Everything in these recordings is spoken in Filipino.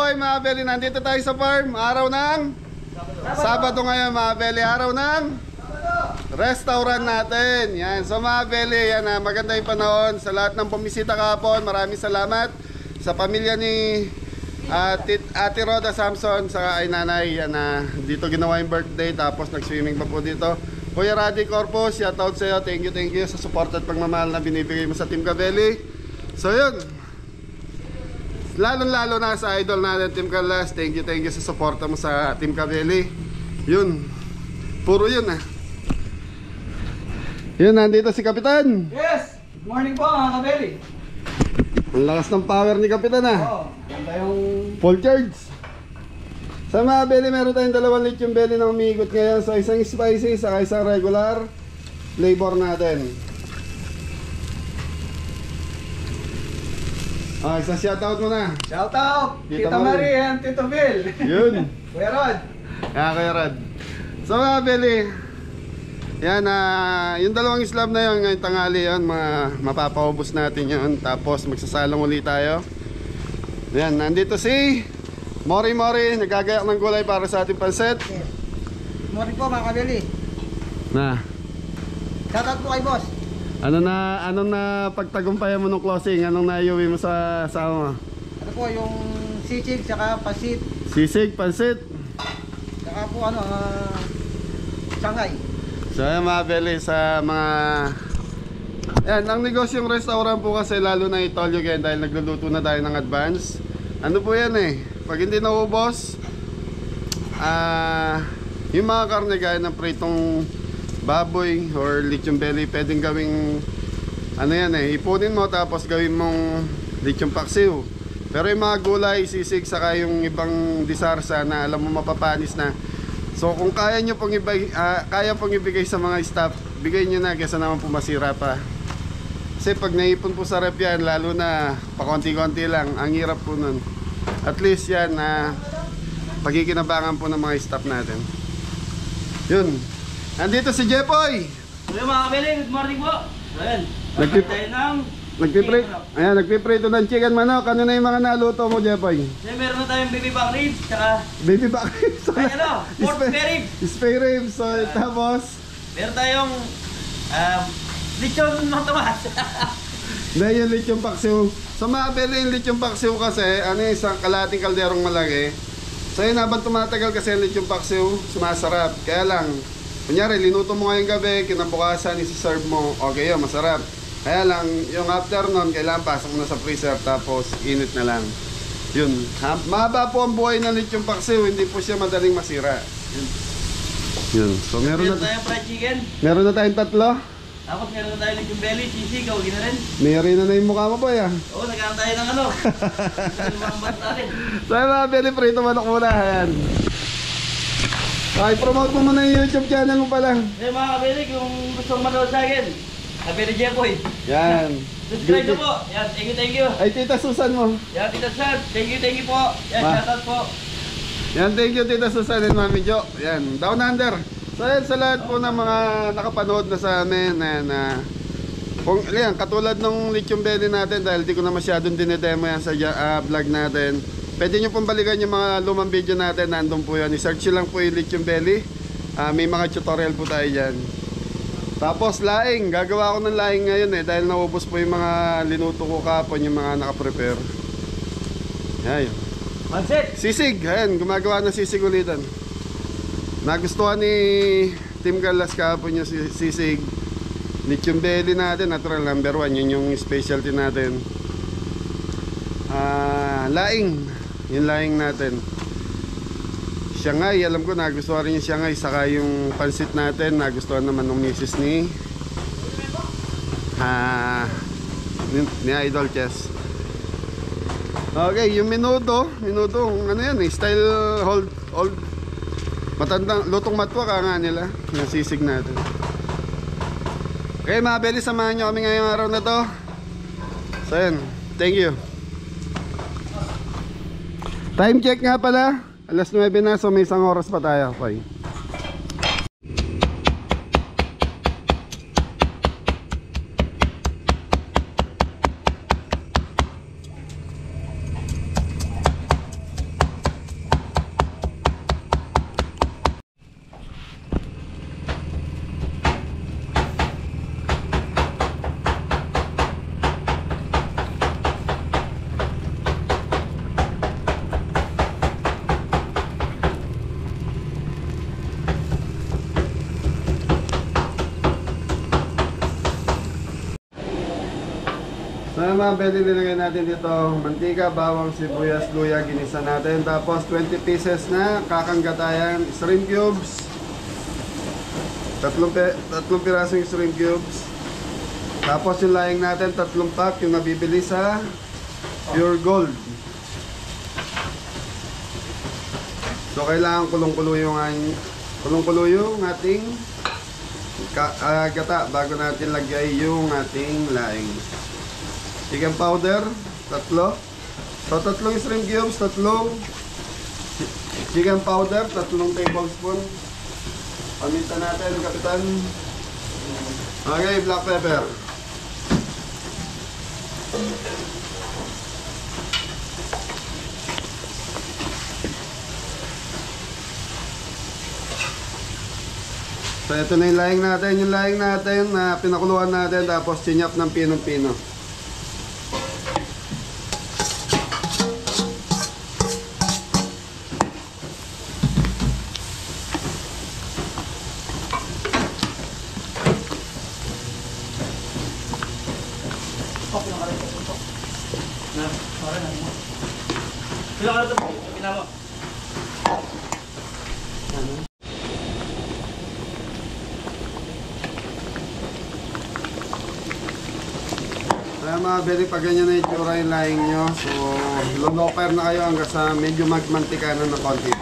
buhay mga Beli. Nandito tayo sa farm. Araw ng Sabado ngayon mga Beli. Araw ng restaurant natin. Yan. So mga Beli, yan, maganda yung panahon. Sa lahat ng bumisita kahapon, maraming salamat. Sa pamilya ni Ate Roda Samson, saka ay nanay, yan, dito ginawa yung birthday. Tapos nag-swimming pa po dito. Kuya Raddy Corpus, shoutout sa'yo. Thank you sa support at pagmamahal na binibigay mo sa Team Cabelli. So yun, lalo na sa idol natin Team Carlas. Thank you sa suporta mo sa Team Cabelli. Yun, puro yun Yun, nandito si Kapitan. Yes! Good morning po mga Cabelli. Ang lakas ng power ni Kapitan Oo, ganda yung... full charge. Sa mga belly, meron tayong dalawang lithium belly na umiikot ngayon. So isang spicy, saka isang regular flavor natin. Isang shoutout mo na. Shoutout! Tita Tita Marie Marie and Tito Bill. Yun. Kuya Rod. Kuya Rod. So mga belly, yan, yung dalawang slab na yun ngayong tanghali yun, mapapaubos natin yun. Tapos magsasalang ulit tayo. Yan, nandito si Mori, nagagayak ng gulay para sa ating pansit. Yes. Good morning po mga Cabelli. Shoutout po kay boss. Anong na pagtagumpayan mo nung closing? Anong naiuwi mo sa asawa mo? Ano po yung sisig, saka pasit, Sisig, pansit. saka po Shanghai. So yan mga Beli, sa mga... Yan, ang negosyong restaurant po kasi lalo na i-told you again dahil nagluluto na tayo ng advance. Ano po yan pag hindi naubos, yung mga karne gaya ng pritong baboy or lechon belly, pwedeng gawing ipunin mo tapos gawin mong lechon paksiw. Pero yung mga gulay, sisig, saka yung ibang disarsa na alam mo mapapanis na. So kung kaya nyo pong ibigay sa mga staff, bigay nyo na kaysa naman po masira pa. Kasi pag naipon po sa rep yan, lalo na pakonti-konti lang, ang hirap po nun. At least yan pagkikinabangan po ng mga staff natin. Yun. Nandito si Jepoy. Hello mga Cabelli, good morning po. Ayan, nagpiprito ng chicken manok. Ano na yung mga naluto mo, Jepoy? meron na tayong baby back ribs, tsaka Baby back ribs. pork spare ribs. Spare ribs. So, tapos Meron tayong lechon matamas. na yung lechon paksiw. Sa mga Beli, yung lechon paksiw kasi isang kalating kalderong malaki. So yun, habang tumatagal kasi yung lechon paksiw, sumasarap. Kaya lang, kunyari, linuto mo ngayong gabi, kinabukasan, isi-serve mo, okay yun, masarap. Kaya lang, yung afternoon, kailangan pasok mo na sa freezer, tapos init na lang. Yun. Mahaba po ang buhay ng lechon paksiw, hindi po siya madaling masira. Yun. So meron Meron tayong fried chicken. Meron na tayong tatlo. Tapos meron na tayong lechon belly, sisig, kawagin na rin. Mayroon na yung mukha mo po Oo, nagkaroon tayo ng Lumang bat natin. So yung mga Beli, prito manok muna. Ayan. Promote mo muna yung YouTube channel mo pala. Mga Cabelli, kung gusto mong manood sa akin, Cabelli Jepoy. Yan. Subscribe na po. Yan, thank you. Ay, Tita Susan mo. Yan, Tita Susan, thank you po. Yan, shoutout po. Yan, thank you Tita Susan and Mami Jo. Yan, Down Under. So yan, sa lahat po ng mga nakapanood na sa amin. Yan, katulad ng lechon belly natin, dahil di ko na masyadong dinedemo yan sa vlog natin. Pwede nyo pong balikan yung mga lumang video natin, nandun po yan. I-search lang po yung lechon belly. May mga tutorial po tayo dyan. Tapos laing, gagawa ko ng laing ngayon dahil naubos po yung mga linuto ko kapon, yung mga nakaprepare. Ayan. Pansit! Sisig, ayan, gumagawa ng sisig ulitan. Nagustuhan ni Team Carlas kahapon yung sisig. Lechon belly natin, natural number 1, yun yung specialty natin. Laing, yung laing natin. Shanghai, alam ko nagustuhan rin yung Shanghai, saka yung pansit natin nagustuhan naman ng misis ni Idol Chess. Okay, yung minuto ano yan style old matandang lutong matwa ka nga nila, yung sisig natin. Okay mga Beli, samahan nyo kami ngayong araw na to. So yan, thank you. Time check nga pala, alas 9 na, so may isang oras pa tayo. Okay. mga belly, nilagay natin dito mantika, bawang, sibuyas, luya, ginisa natin. Tapos 20 pieces na kakanggatayan, shrimp cubes. Tatlong pirasong shrimp cubes. Tapos yung laing natin, 3 pack, yung nabibili sa Pure Gold. So kailangan kulong-kulo yung ating gata bago natin lagay yung ating laing. Chicken powder, 3. So 3 shrimp cubes, 3 chicken powder, 3 tablespoon. Paminta natin, kapitan. Okay, black pepper. So ito na yung laing natin na pinakuluan natin, tapos sinyap ng pinong-pino. Sila ka rin ito. Pinamo. Kaya mga beri, pag ganyan na itsura yung laing nyo, so loloper na kayo hanggang sa medyo magmantika na ng konti.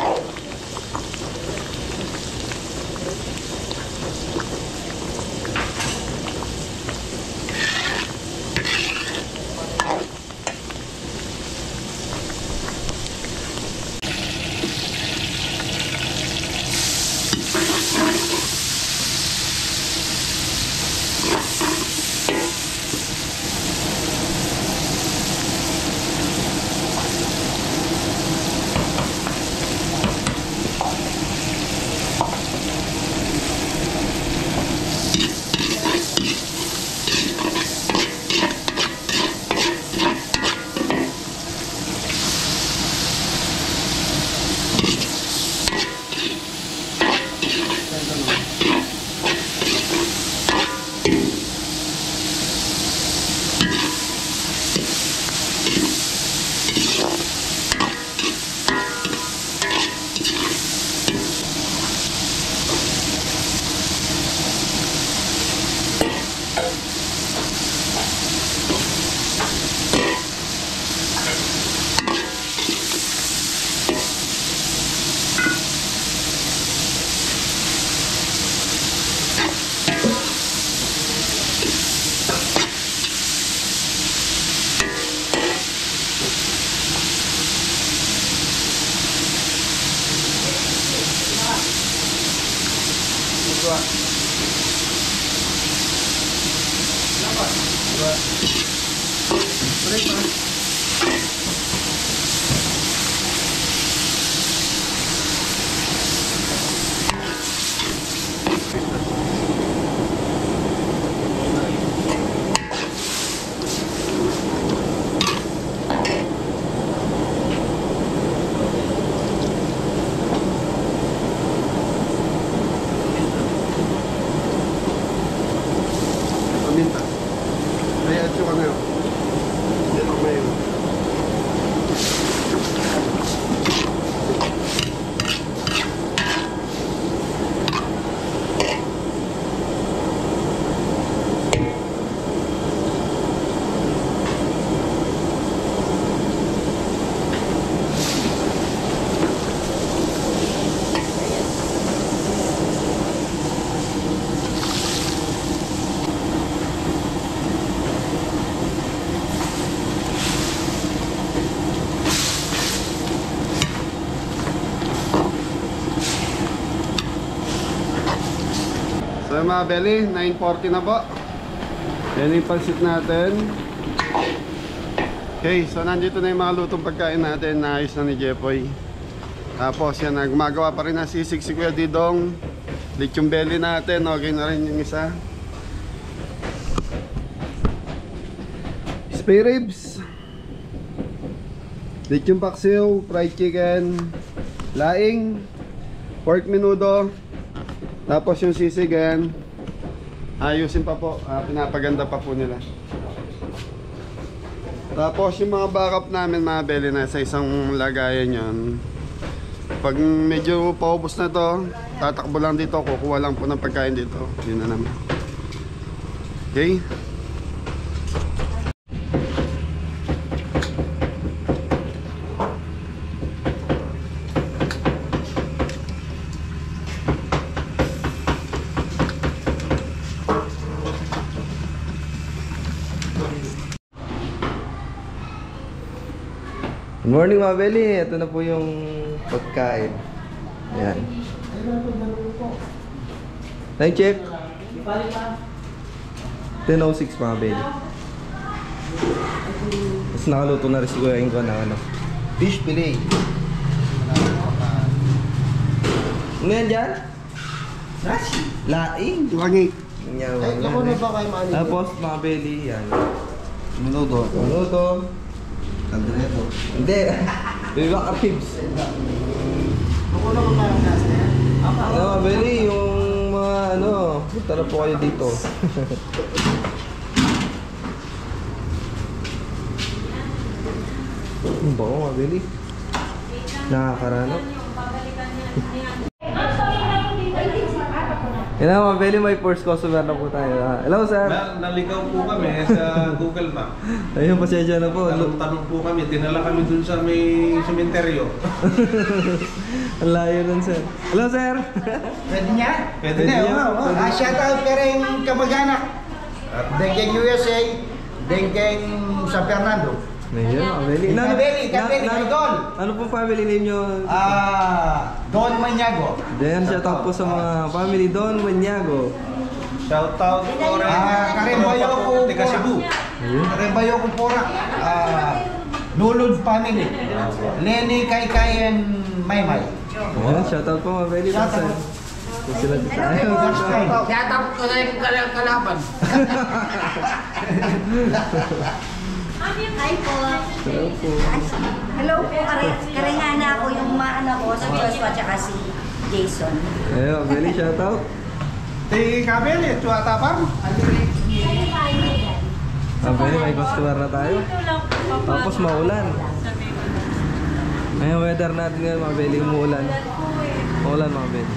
Paminta. Ay, at yung ano yun. Yan ang mayo. So mga belly, 9:40 na po. Yan yung pansit natin. Okay, so nandito na yung mga lutong pagkain natin na ayos na ni Jepoy. Tapos yan, gumagawa pa rin ng sisig si Kuya Didong. Lechong belly natin, okay na rin yung isa. Spare ribs, lechong paksiw, fried chicken, laing, pork menudo. Tapos yung sisig, ayusin pa po, pinapaganda pa po nila. Tapos yung mga backup namin mga belly na sa isang lagayan yon. Pag medyo paubos na to, tatakbo lang dito, kukuha lang po ng pagkain dito. Yun na naman. Okay? Good morning mga belly, ito na po yung pagkain. Ayan. Time check. 10:06 mga belly. Tapos nakaluto na rin si Kuya Ingo ng ano, fish fillet. Ano yan dyan? Nasi. Laing. Wangi. Yan, Ay, ako na ba kayo maali? tapos mga belly, yan. Minuto. Minuto. Kaldreto. Hindi. Biba ka ribs. Ako na ba kayo nasi? Ano mga belly, yung mga ano, punta na po kayo dito. Ang bako mga belly. Nakakaranap. Yan na mga belly, may first customer na po tayo. Hello sir. Naligaw po kami sa Google Map. Ayun, pasensya na po. Tanong po kami, dinala kami dun sa may sementeryo. Ang layo nun sir. Hello sir. Pwede niya? Pwede niya. Pwede. Shout out pero yung kamag-anak. Dengkeng USA, Dengkeng San Fernando. Ayun mga belly. Kabeli, Idol. Ano pong family name nyo? Don Maniago. Then, shout out po sa mga family Don Maniago. Shout out po rin. Karimbayo ko. Taga Cebu. Ayun. Karimbayo ko Porak. Lulud family. Lenny, Kaykay, and Maymay. Ayun, shout out po mga belly. Shout out. Kung sila Shout ko na yung kalaban. Hi po. Hello po. Hello po. Karengana ako yung maana ko, si Joshua at si Jason. Ayun, mga belly, shout out. Ti Kabeli, Tuata Pam. Mga belly, may customer na tayo. Tapos maulan. Ayun, weather natin ngayon mga belly, umuulan. Maulan mga belly.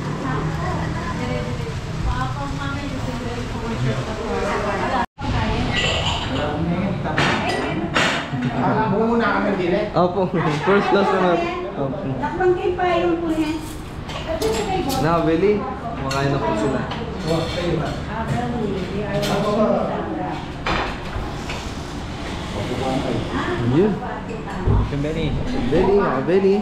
Muna kami din Opo, first customer. Opo. Nakbangkay pa yung pulen. Na, belly, kumakain na po sila. Ayun. Kembali. Belly, mga belly.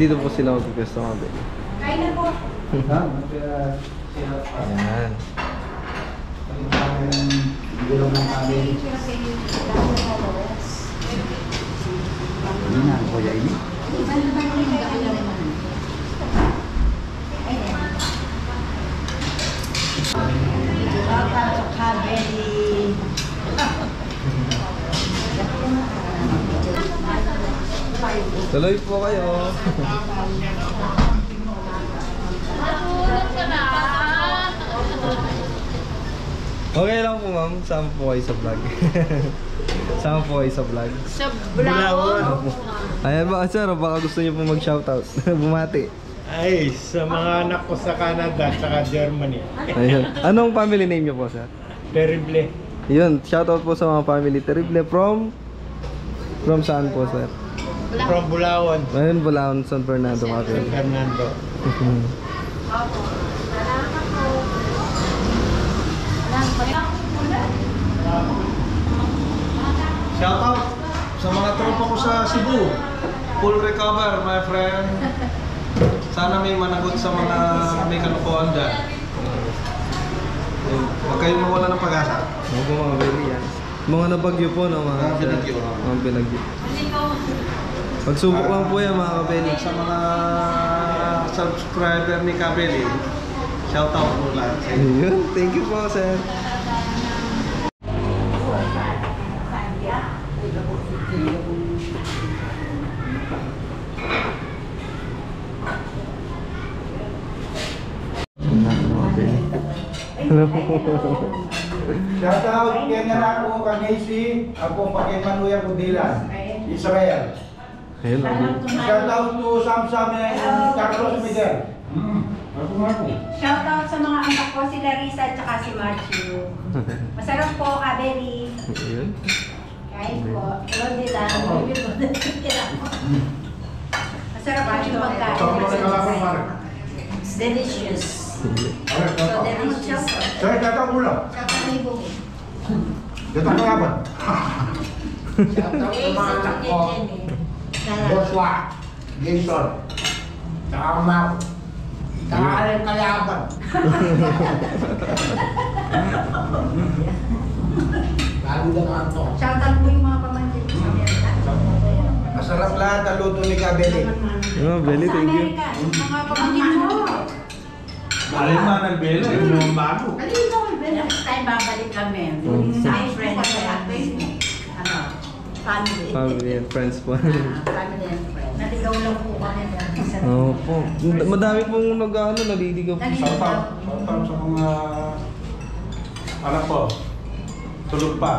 Dito po sila magpipwesto mga belly. Kain na po. Ayan. Tuloy po kayo. Okay lang po ma'am, sama po kayo sa vlog. Sama po kayo sa vlog. Sa Bulawan. Opo. Ayan ba sir, baka gusto niyo po mag-shoutout. Bumati. Ay, sa mga anak ko sa Canada at Germany. Ayun. Anong family name niyo po sir? Terrible. Yun, shoutout po sa mga family Terrible from saan po sir? From Bulawan, Ayun, Bulaon, San Fernando San mga Fernando. Shout out sa mga tropa ko sa Cebu. Full recover, my friend. Sana may managot sa mga may kalokohan dyan. Huwag kayong mawala ng pag-asa. Ano po mga belly yan? Mga nabagyo po no mga Mga binagyo. Mga binagyo. Pagsubok lang po yan mga kabeli. Sa mga subscriber ni Kabeli, shout out po lahat sa inyo. Ayun, thank you po sir. Shoutout kay nga ako kay Nancy, ako pa kay Manuel Kudilan, Israel. Ayun, Shoutout to Samsam and Carlos Miguel. Shoutout sa mga anak ko, si Larissa at saka si Matthew. Masarap po, Kabeli. ayun. Kain po. Lodi lang. Masarap po yung pagkain. It's delicious. So delicious. Saya shoutout mula. Shoutout na yung bukid. Shoutout na laban. Shoutout sa mga anak ko. Joshua, Jason, saka Mark, saka Allen Kalaban. Lalo na naman to. Shoutout po yung mga pamangkin ko sa Amerika. Masarap lahat ang luto ni Kabeli. Oh, Belly, Sa thank you. Amerika, yung mga pamangkin mo. Alimán ang belo, yung bago. Next time babalik kami. My friends at ano, family. Family and friends po. Family and friends. Naligaw lang po kami. Oo po. Madami pong naliligaw po. Shoutout. Shoutout sa mga anak ko. Tulog pa.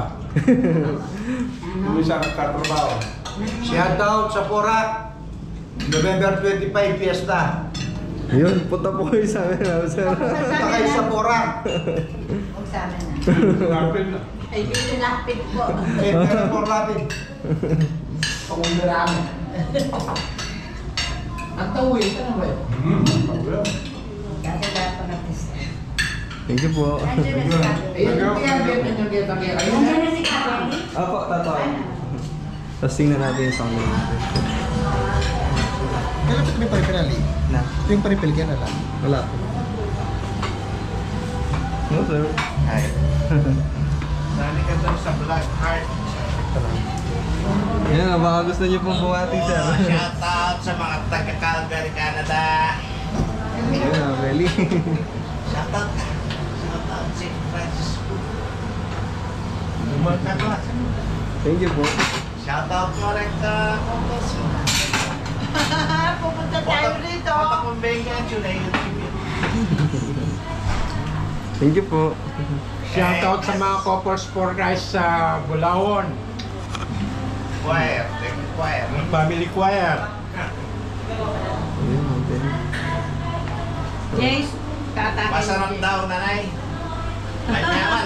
Yung isa nagkatrabaho. Shoutout sa Porac, November 25 Fiesta. Ayun, punta po kayo sa amin, sir. Punta kayo sa Porac. Huwag sa amin na. Kapil na. Ay, pinapit po. Pero por natin. Pangundirami. Ang tawid, ano ba yun? Kasi lahat pa na-test. Thank you po. Nandiyan na si Kabeli. Ayun, yung kita. Nandiyan na si Kabeli. Apo, tatawa. Tapos tingnan natin yung sound natin. Kailan pa may paripinali? Na? Yung paripil kaya na lang. Wala po. No, sir. Ay. Dali ka daw sa Black Heart. Yan, baka gusto niyo pong buhati, sir. Shoutout sa mga taga-Calgary, Canada. Ayun, Belly. Shoutout ka. Shoutout si Francisco. Bumal ka ba? Thank you po. Shoutout mo rin sa Congress. Pupunta tayo rito. Punta kong convention na YouTube. Thank you po. Shoutout sa mga Coppers for Guys sa Bulawon. Choir, choir. Family choir. Ayun, Belly. Jace, tatakin. Masarap daw, nanay. Manyaman.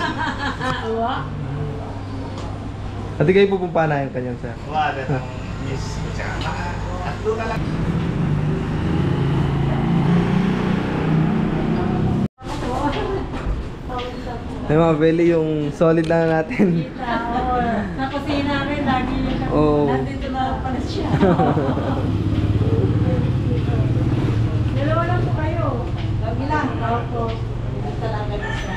Ati kayo pupumpa na yung kanyang, sir. Wala nang miss ko siya. Tatlo na lang. Ay mga Belly, yung solid na natin. Sa kusina namin, lagi yun. Oo. Nandito na pala siya. Dalawa lang po kayo. Lagi lang. Tapos, talaga na siya.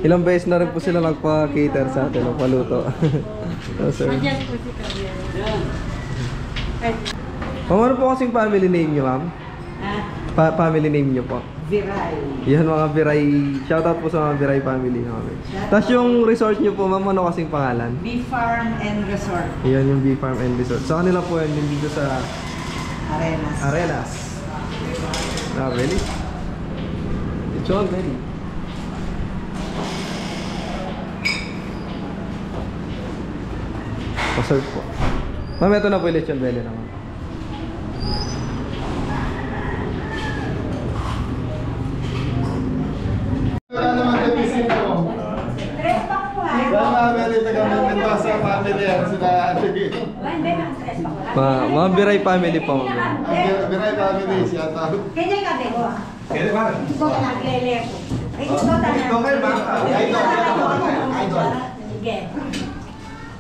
Ilang beses na rin po sila nagpa-cater sa atin, nagpaluto. Oh, sir. Nandiyan po si Kabel. Ma'am, ano po kasing family name niyo, ma'am? Family name niyo po? Viray. Yan mga Viray. Shoutout po sa mga Viray family namin. Tapos yung resort niyo po, ma'am, ano kasing pangalan? Bee Farm and Resort, Yan yung Bee Farm and Resort. Sa kanila po yan, yung dito sa Arenas. Arenas. Ah, really? It's all ready. Pa-serve po. Ma'am, ito na po yung lechon belly naman. Wala naman yung isip ko. Tres pack po ha. Sana Belly, taga-Mendoza family yan. Sila Hindi, mga tres pack. Mga Viray family po, ma'am. ang Biray family, siya tao. Kanya ka, Bego. Kaya ba? Ito ka naglele ko. Ay, ito ka na. Ito kayo ba? Idol. Sige.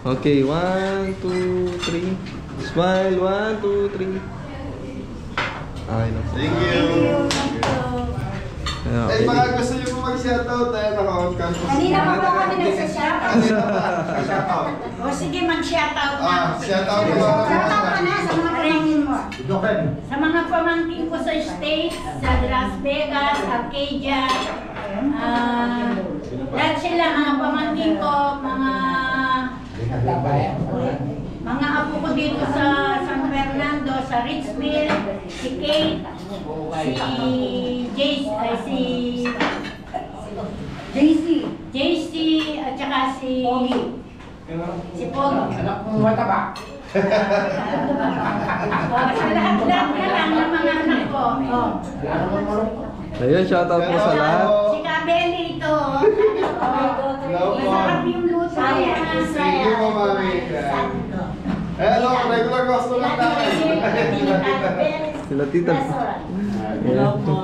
Okay, 1, 2, 3. Smile, 1, 2, 3. Okay lang. Thank you. Yeah, Eh, okay. baka gusto nyo po mag-shoutout, tayo naka-on campus. Kanina pa po kami nagsa-shoutout. Kanina pa, shoutout. O sige, mag-shoutout na. Shoutout mo mga Shoutout ka na sa mga karangin mo. Doken. Sa mga pamangkin ko sa States, sa Las Vegas, Arcadia, lahat sila, mga pamangkin ko, mga Mga apo ko dito sa San Fernando, sa Richville, si Kate, si Jace, JC, at saka si Pogi. Anak mo mataba. Sa lahat-lahat na lang ng mga anak ko. Ayun, shoutout po sa lahat. Si Kabeli ito. Masarap yung luto niya. Thank you, Mami. Hello, regular customer namin. Sila tita. Hello po.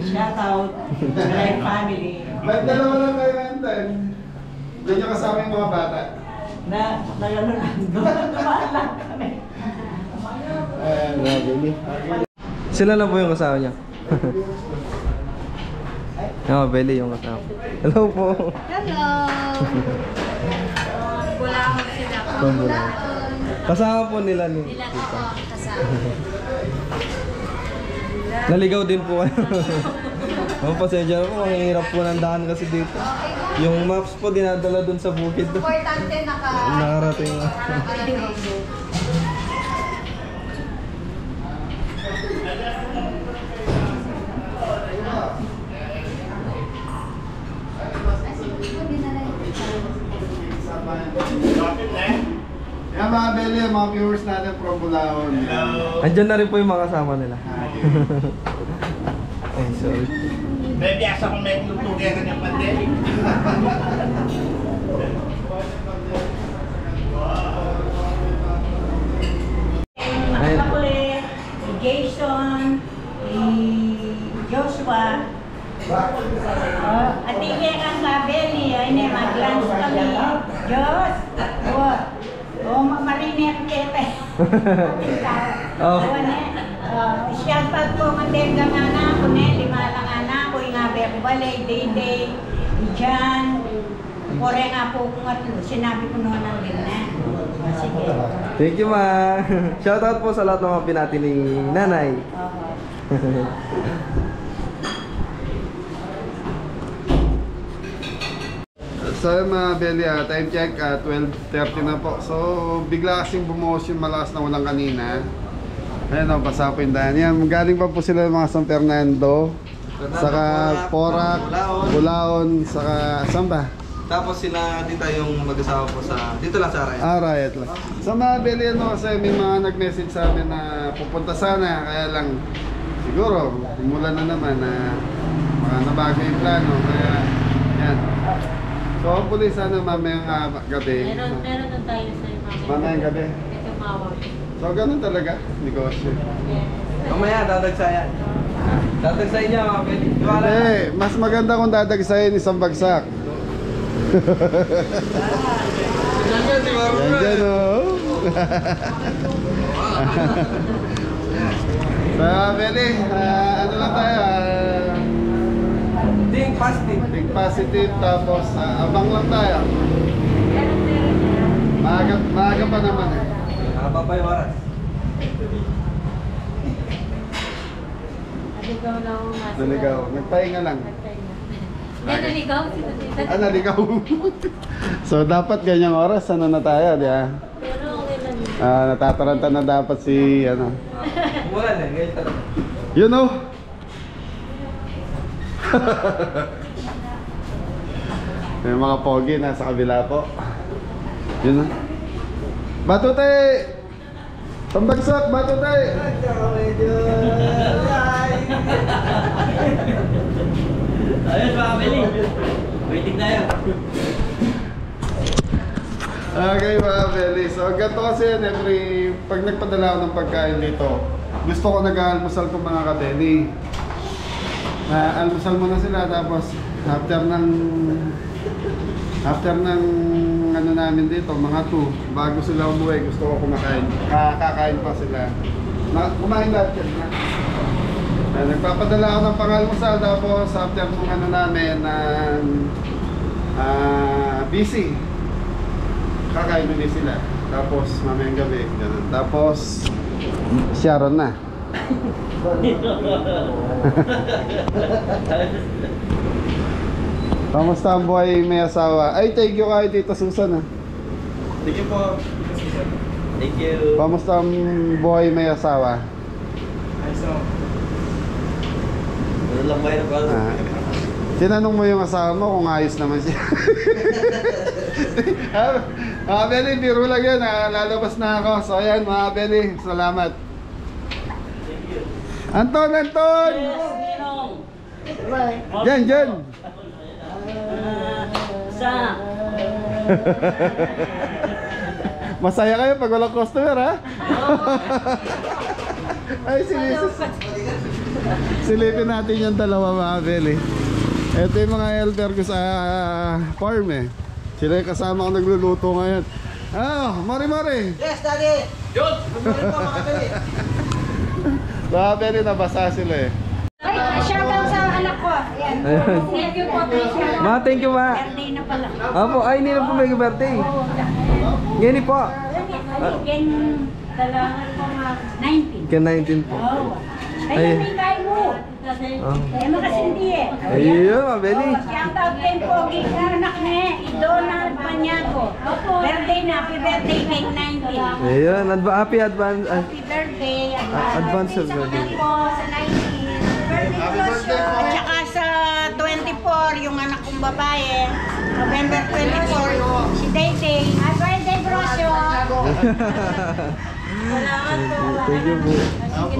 Shout out to my family. Ba't dalawa lang kayo ngayon? Doon nyo kasama yung mga bata. Nagano lang. Dumaan lang kami. Sila lang po yung kasama niya. Oo, Belly yung kasama. Hello po. Hello! Wala ako sila. Kasama po nila ni. Naligaw din po kayo. Ang pasensya na po, ang hirap po ng daan kasi dito. Yung maps po dinadala dun sa bukid. Importante Nakarating na. Yan mga Beli, mga viewers natin from Bulaon. Andyan na rin po yung mga kasama nila. Ay, sorry. May biyasa kong may tutugeran yung pandemic. Makakulit, si Jason, si Joshua, at hindi ang Kabeli, ay na mag-lunch kami. Diyos, marinig kita. Oh. Shoutout po mandeng ka nga na ako, 5 lang anak ko, nga Balay, Day, Jan, Kore nga po kung at sinabi ko noon ang din na. Sige. Thank you, ma. Shoutout po sa lahat ng mga pinati ni nanay. So mga Beli, time check, 12:30 na po. So bigla kasing bumuhos yung malakas na ulan kanina. Ayan o, basa po yung daan. Yan, galing pa po sila mga San Fernando, saka Porac, Bulaon, saka Samba. Tapos sila dito yung mag-asawa po sa... Dito lang sa Arayat. Riot lang. Sa mga Beli, ano, kasi may mga nag-message sa amin na pupunta sana, kaya lang siguro, umulan na naman na nabago yung plano. Kaya, yan. So hopefully sana mamayang gabi. Meron na tayo sa Mamayang gabi. Ito mawag. So ganun talaga, negosyo. Mamaya, dadagsayan. Dadagsayan niya mga pwede. Hindi, mas maganda kung dadagsayin isang bagsak. Yan si Marlon. Yan dyan o. So Beli, ano lang tayo, Think positive. think positive, tapos abang lang tayo. Maaga pa naman eh. Haba pa yung oras. Naligaw na ako nga. Naligaw, nagpahinga lang. Naligaw? Naligaw. So dapat ganyang oras, ano na tayo, di ba? Pero okay lang. Natataranta na dapat si, ano. Wala na, ngayon talaga. You know? May mga pogi nasa kabila po. Yun na. Batute! Pambagsak, batute! Ayun, family. Waiting tayo. Okay mga Beli, so ganito kasi yan, pag nagpadala ako ng pagkain dito, gusto ko nag-almusal ko mga kabeli. Almusal muna sila, tapos after ng ano namin dito, mga 2, bago sila umuwi, gusto ko kumakain. Kakain pa sila. Kumain lahat yan na. Nagpapadala ako ng pangalmusal, tapos after nung ano namin, busy. Kakain ulit sila. Tapos mamayang gabi, ganun. Tapos Sharon na. Kamusta ang buhay may asawa? Ay, thank you kay Tita Susan ah. Sige po. Thank you. Kamusta ang buhay may asawa? Ano lang ba yun ba? Tinanong mo yung asawa mo kung ayos naman siya. Mga Beli, biro lang yun. Lalabas na ako. So ayan mga Beli, salamat. Anton! Anton! Diyan, diyan! Masaya kayo pag walang customer, ha? Ay, silipin natin yung dalawa mga Beli. Ito yung mga elder ko sa farm eh. Sila yung kasama ko nagluluto ngayon. Mari-mari! Yes, Daddy! Yun! Bumalik po mga Beli. Mga Beli, nabasa sila eh. Ay, shoutout sa anak ko. Ayan. Thank you po. Ma, thank you, ma. Birthday na pala. Apo, ay, hindi na po may birthday. Gani po. Ken, dalawa po mga 19. Ken 19 po. Ay, may kain mo. Eh, makasindi eh. Ayun, mabeli. Shoutout din po, anak ni Donald Panyako. Birthday na, happy birthday kay 19. Ayun, happy advance. Happy birthday. Advance birthday. Po sa 19. At saka sa 24, yung anak kong babae, November 24, si Day-Day. Happy birthday, Brosyo! Salamat po. Thank you po. Happy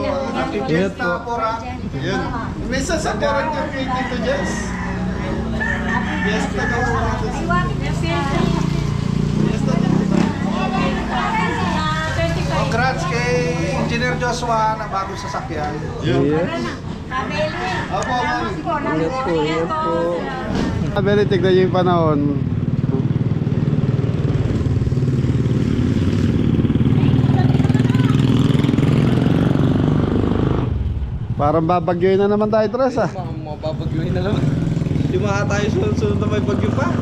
Ingat Fiesta po. po, Ra. Yun. May sasaboran ka kay Tito Jess. Fiesta daw sa natin. Congrats kay Engineer Joshua na bagong sasakyan. Yes. Opo, mami. Ingat po, ingat po. Beli, tignan niyo yung panahon. Parang babagyoin na naman tayo, Tres, ah. Mababagyuhin na naman. Di maka tayo sunod-sunod na may bagyo pa.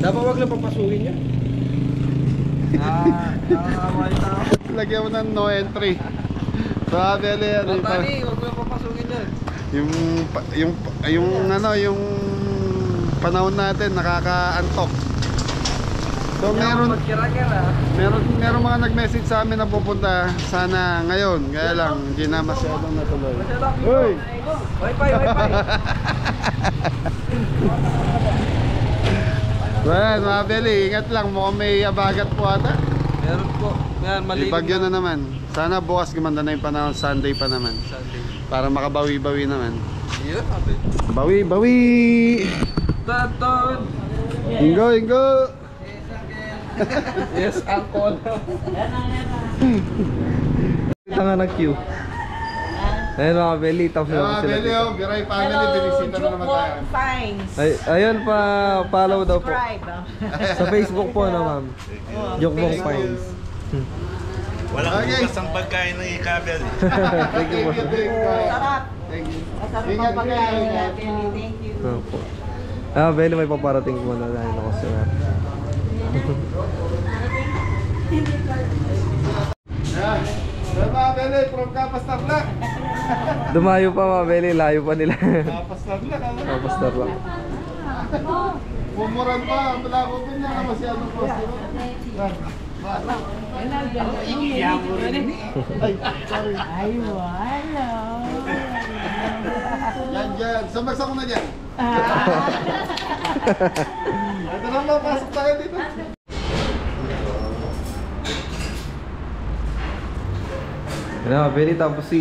Dapat wag lang papasukin niya. Nakakawali tao. Lagyan mo ng no entry. So, Beli, ano yung Tani, wag lang papasukin niya. yung yung panahon natin nakakaantok. So meron mga nag-message sa amin na pupunta sana ngayon. Kaya lang hindi na masyadong natuloy. Hoy! Wi-Fi. Well, mga Beli, ingat lang, mukhang may abagat po ata. Meron po. Yan, malilim. Ibagyo na naman. Sana bukas gumanda na yung panahon, Sunday pa naman. Sunday. Para makabawi-bawi naman. Yun, abi. Bawi! Taton. Ingo! Yes, angkol. Ito nga ng queue. Ayun mga Beli, tapos na Mga sila Beli, dito. Biray family, binisita na naman tayo. Ayun pa, follow daw po. Sa Facebook po na ma'am. Jokbong Pines. Walang bukas ang pagkain ng ikabel. Thank you po. Sarap. Thank you. Ingat kayo. Thank you. Opo. Beli, may paparating po na dahil ako sila. Yan. Mga Beli, from Kapas Tarlac. Dumayo pa mga Beli, layo pa nila. Kapas Tarlac, ano? Tapos tarlac. Umuran pa, wala ko din na masyadong posto. Ay, wala. Yan. Sabagsak ko na dyan. Ito na, mapasok tayo dito. Yan mga Beli, tapos si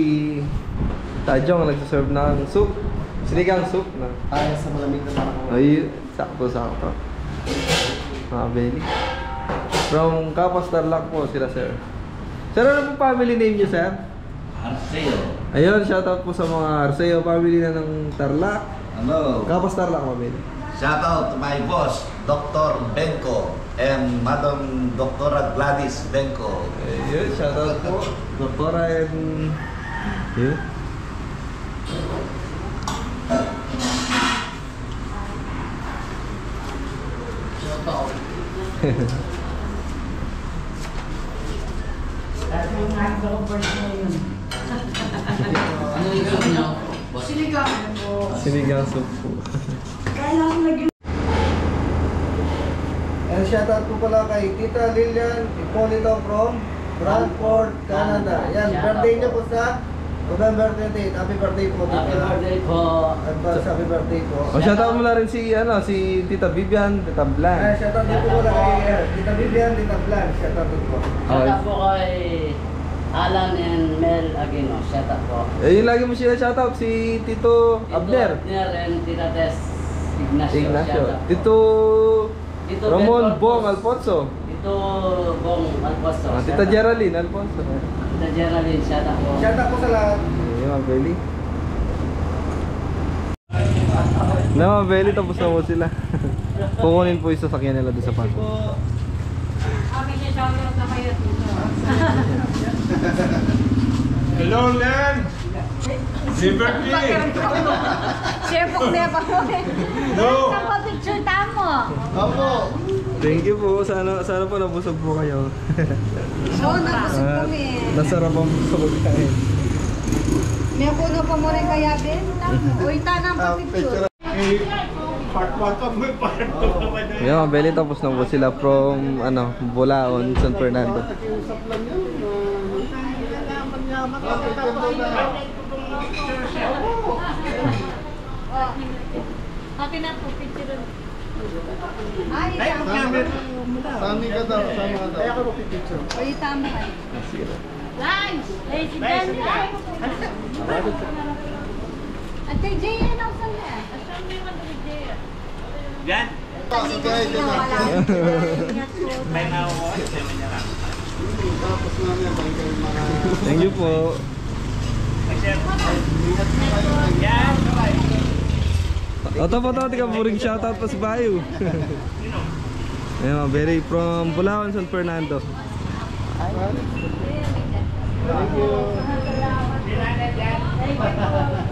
Tajong nagsaserve ng soup. Sinigang soup na. Para sa malamig na panahon. Ay, sakto. Mga Beli. From Kapas Tarlac po sila, sir. Sir, ano po family name niyo, sir? Arceo. Ayun, shoutout po sa mga Arceo family na ng Tarlac. Hello. Kapas Tarlac, mga Beli. Shout out to my boss, Dr. Benko and Madam Dr. Gladys Benko. Ayun, shoutout po. Doktora and... Yun. Sinigang soup po. Ayan shoutout po pala kay Tita Lilian Ipolito from Brantford, Canada. Yan, birthday niya po sa November 28. Happy birthday po, Tita. Happy birthday po. Advance happy birthday po. Shoutout mo na rin si Tita Vivian, Tita Blanc. Shoutout din po pala kay Tita Vivian, Tita Blanc. Shoutout din po. Shout out po kay Alan and Mel Aguino. Shout out po. Yung lagi mo sila shoutout si Tito Abner. Abner and Tita Tess Ignacio. Shout out po. Tito Ramon Bong Alfonso. Tito Bong Alfonso. Tita Geraldine Alfonso. Tita Geraldine, shout out po. Shoutout po sa lahat. Yung Belly. No, Belly, tapos na po sila. Kukunin po yung sasakyan nila doon sa park. Kami siya shoutout na kayo dito. Hello, Len! Happy birthday! Share po niya pa po eh. No! Saan pa picture tamo? Opo. Thank you po. Sana po nabusog po kayo. Oo, nabusog kami. Nasarapan po sa pagkain. May puno pa mo rin kaya, Ben? Uy, tanang pa picture. Part 1 pa mo, part 2 pa ba na? Yung Belly, tapos na po sila from Bulaon, San Fernando. Nakikiusap lang yun. Akin na po picture. Sami ka daw, sami ka daw. Kaya ka magpipicture. Uy, tama ay. Lunch! Eh, si Ben! At kay Jay, ano saan na? Asan mo yung kay Jay? Yan! May nakuha. Tapos namin ang kayo mga... Thank you po. Yan! Oto po to, tika puring shoutout pa sa Bayo. Ayun, very from Bulaon, San Fernando.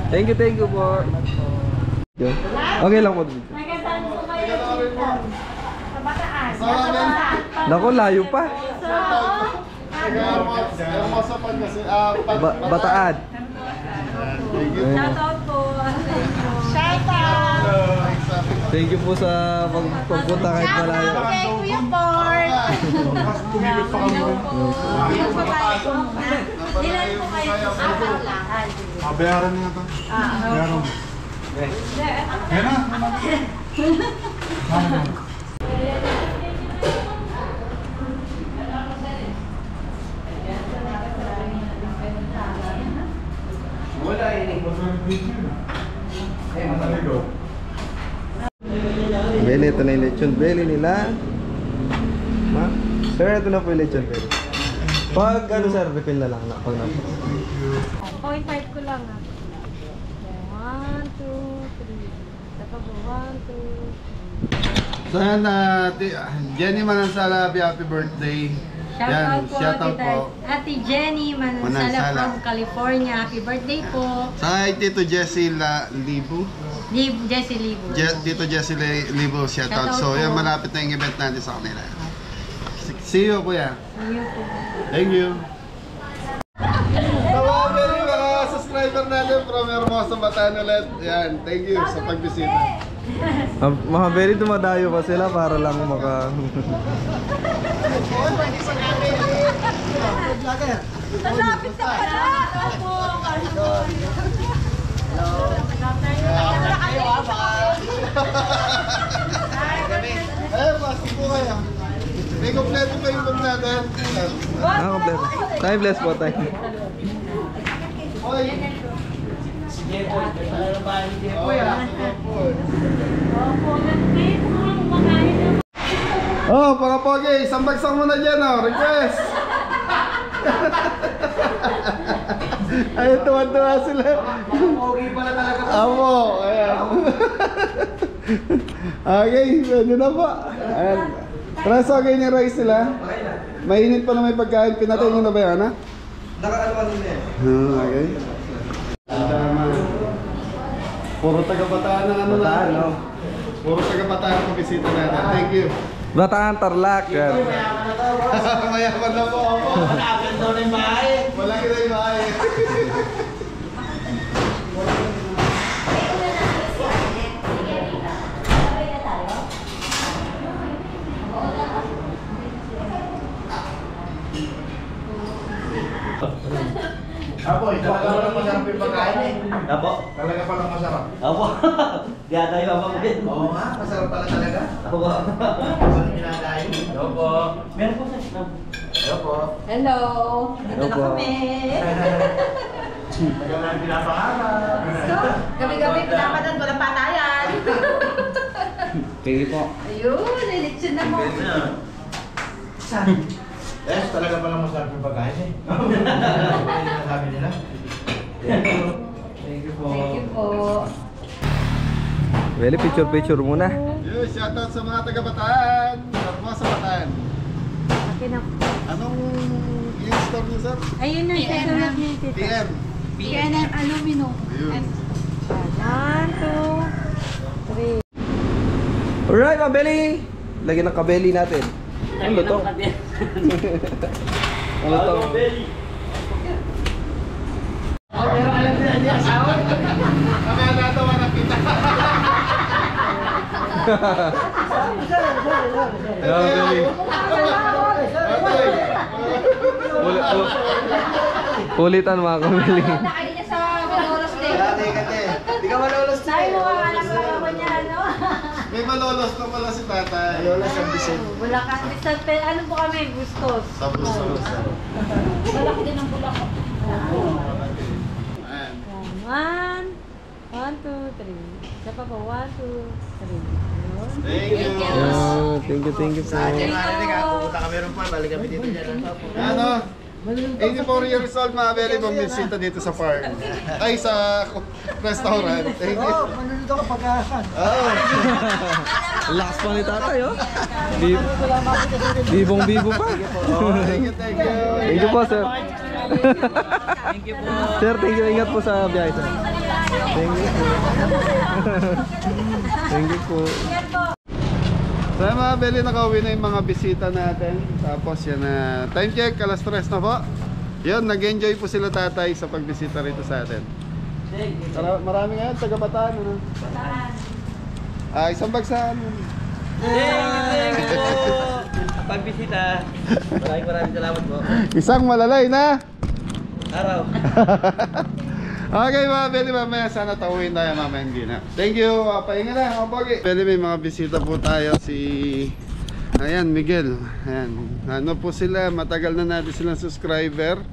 Thank you po. Okay lang po. Nagkasaan po kayo dito. Sa Bataan. Naku, layo pa. Masapan kasi, Bataan. Shoutout po. Shoutout! Thank you po sa pagpunta kahit malayo. Shoutout kay Kuya Port! Hello po. Ilan po kayo? Ilan po kayo? Apat lang. Bayaran niya ito. Bayaran mo. Yan na. Belly, ito na yung lechon belly nila. Sir, ito na po yung lechon belly. Pag sir, refill na lang. Pag na po. 0.5 ko lang ah. 1, 2, 3. Tapos 1, 2. So yan, Jenny Manansala, happy birthday. Shoutout po, Ate Jenny Manansala Manansala from California. Happy birthday po. Sa Tito Jessie Libo. Jessie Libo. Tito Jessie Libo, shoutout. So Shoutout yan, po. malapit na yung event natin sa kanila. See you, kuya. See you po. Thank you. Tawagin yung mga subscriber natin from Hermosa, Bataan ulit. Yan, thank you sa pagbisita. Mga very dumadayo pa sila para lang maka... Malapit na pala! Pasok po kayo. May kompleto pa yung room natin. Kompleto. Time bless po tayo. Oy! Oh, para pogi, isang bagsak mo na dyan, oh. Request! Ay, tuwa-tuwa sila. Pogi pala talaga. Amo, ayan. Okay, pwede na po. Ayan. Tara, so okay niya rice sila. Mainit pa na may pagkain. Pinatay nyo na ba yan, ha? Naka-alwan nila eh. Okay. Tama. Puro taga-Bataan ang ano na. no? Puro taga-Bataan ang bisita natin. Thank you. Bataan, Tarlac. Mayaman na po ako. Malapit doon yung bahay. Malaki na yung bahay. masarap yung pagkain eh. Apo. Talaga palang masarap. Apo. Dinadayo ako din. Oo nga, masarap pala talaga. Apo. Masarap dinadayo. Apo. Meron po sa Hello po. Hello! Hello po. Tagal na pinapangarap. Gabi-gabi pinapanood, walang patayan. Thank you po. Ayun, election na mo. Yes, talaga palang masarap yung pagkain eh. Ano yung sabi nila? Thank you po. Thank you po. Well, picture muna. Yo, shoutout sa mga taga-Bataan. Shout mo sa Bataan. Akin na. Anong yung store niyo, sir? Ayun na, susunod niya yung tita. PM. PNM Alumino. Ayun. 1, 2, 3. Alright, mga belly! Lagyan ng kabeli natin. Ano to? Ano to? Kami natawa na kita. Mga belly. Ulitan mga kabeli. Nakain niya sa Malolos din. Di ka malolos na Sabi mo nga alam mo naman niya, ano? May malolos na pala si tatay. Malolos ang bisit. Wala ka. Ano po kami? Gustos. Sa Bustos. Malaki din ang bulak ko. Ayan. 1, 2, 3. Isa pa po. 1, 2, 3. Thank you. Thank you po. Sa atin, pupunta kami rin pa. Balik kami dito dyan. Ano? 84 years old, mga belly, bumisita dito sa farm. Ay, sa restaurant. Thank you. Manunod ako pagkakan. Oo. Lakas pa ni tatay, oh. Bibong-bibo pa. Thank you, thank you. Thank you po, sir. Thank you po. Sir, thank you. Ingat po sa biyahe, sir. Thank you po. Thank you po. So mga belly, nakauwi na yung mga bisita natin. Tapos yan na, time check, alas 3 na po. Yun, nag-enjoy po sila tatay sa pagbisita rito sa atin. Marami ngayon, taga-Bataan. Ano? Isang bagsahan. Thank you po. Pagbisita. Maraming salamat po. Isang malalay na Araw. Okay mga belly, mamaya sana tawin tayo mamaya hindi na. Thank you, pahinga na mga pogi. Belly, may mga bisita po tayo. Ayan, Miguel. Ayan, ano po sila, matagal na natin silang subscriber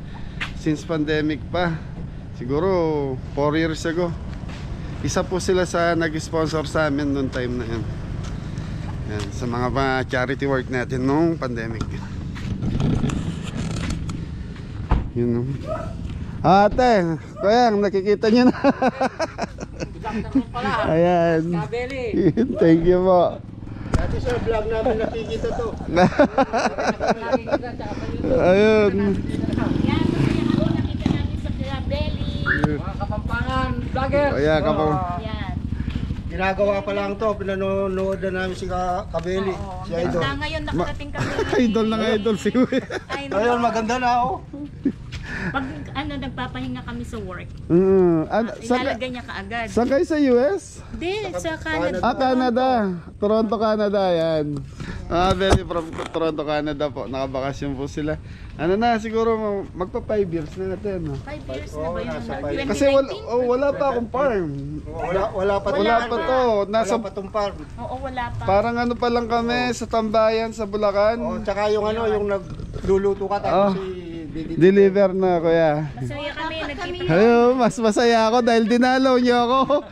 since pandemic pa. Siguro 4 years ago. Isa po sila sa nag-sponsor sa amin noong time na yan. Ayan, sa mga charity work natin noong pandemic. Yun know. Ate, kuya, nakikita niyo na. Ayan. Thank you po. Dati sa vlog namin nakikita to. Ayun. Mga Kapampangan vlogger. Ayan, kapag... Yan. Ginagawa pa lang to, pinanonood na namin si Kabeli, si Idol. Ngayon nakarating kami. Idol ng idol si Kuya. Ayun, maganda na oh. Pag nagpapahinga kami sa work, ilalagay niya kaagad. Saan kayo sa US? Hindi, sa Canada. Canada. Toronto, Canada. Yan. Very from Toronto, Canada po. Nakabakasyon po sila. Ano na, siguro magpa 5 years na natin. 5 years na ba yun? Kasi wala pa akong farm. Wala pa to. Nasa, wala pa tong farm. Oo, wala pa. parang ano pa lang kami sa Tambayan, sa Bulacan. Oh, tsaka yung ano, yung nagluluto ka tapos Deliver na, kuya. Masaya kami, nagkita. Hello, mas masaya ako dahil dinalaw niyo ako.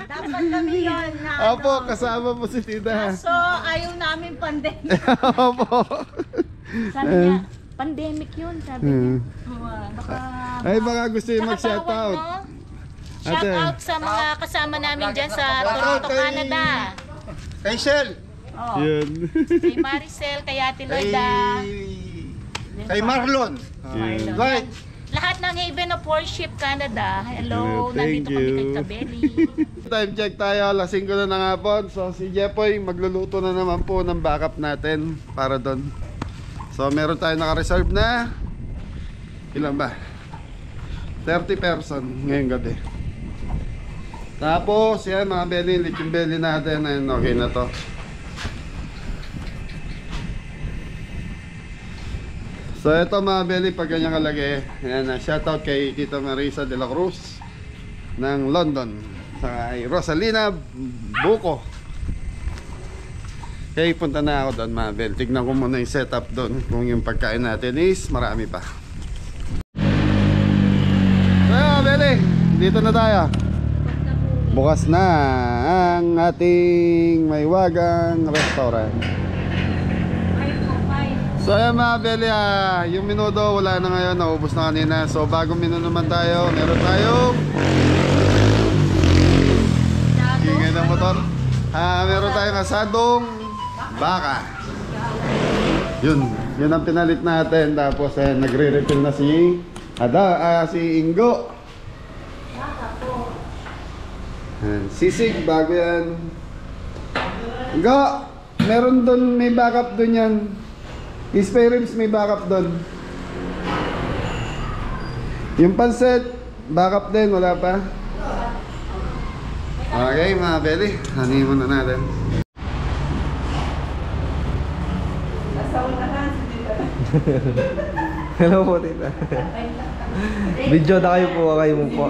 Dapat kami yun na. Opo, kasama po si tita. So, ayaw namin pandemic. Opo. Sabi niya, pandemic yun, sabi niya. Baka... Ay, baka gusto yung mag-shoutout. Shout out sa mga kasama namin dyan sa Toronto, Canada. Kay Shell. Oh. Yun. Kay Maricel, kay Ate Loida. Kay Marlon. Marlon. Right. Lahat ng Haven of Worship Canada. Hello, Thank nandito kami kay you. Kabeli. Time check tayo, alas 5 na ng hapon. So si Jepoy magluluto na naman po ng backup natin para doon. So meron tayo naka-reserve na ilan ba? 30 person ngayong gabi. Tapos yan mga belly, lechon belly natin. Ayun, okay na to. So ito mga belly, pag ganyan kalaki. Ayan, shoutout kay Tita Marisa de la Cruz ng London. Sa kay Rosalina Buko. Kaya punta na ako doon mga belly. Tignan ko muna yung setup doon. Kung yung pagkain natin is marami pa. So mga belly, dito na tayo. Bukas na ang ating Maywagang Restaurant. So ayan mga belly, yung minuto wala na ngayon, naubos na kanina. So bagong menu naman tayo, meron tayong ingay ng motor. Meron tayong asadong baka. Yun ang pinalit natin. Tapos nagre-refill na si Ingo. Sisig, bago yan. Ingo, meron doon, may backup doon yan. Spare ribs may backup doon. Yung pansit, backup din, wala pa. Okay mga belly, hanin muna natin. Hello po, tita. Video na kayo po, kayo mo po.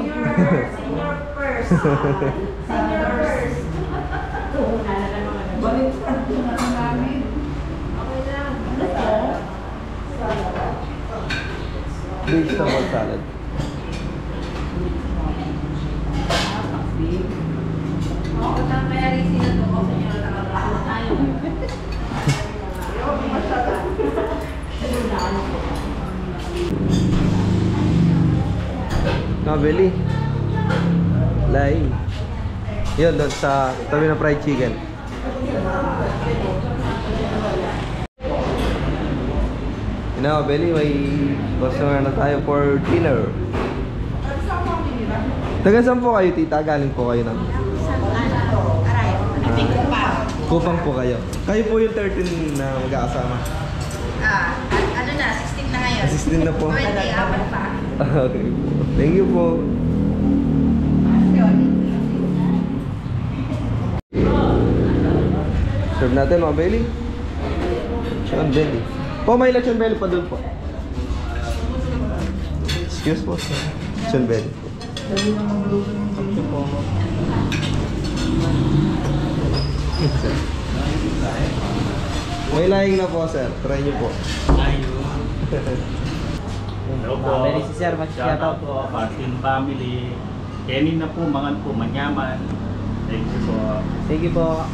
Senior first. Senior first. Balik pa namin. Okay lang. Vegetable salad. Oo, kaya rin sila to kasi yung nakakalaman tayo. Kabeli. Laing. Yun, doon sa tabi ng fried chicken. Belly, may customer na tayo for dinner. Taga saan po kayo, tita? Galing po kayo ng Kupang po kayo. Kayo po yung 13 na mag-aasama. Ano na, 16 na ngayon. 16 na po. 20, apat pa. Okay po. Thank you po. Serve natin mga belly. Lechon belly. Po, may lechon belly pa doon po. Excuse po. Lechon belly. May laing na po sir. Try nyo po. Hello po. Very si sir, Shout out po. Martin family. Kenin na po, mangan po, manyaman. Thank you po. Thank you po.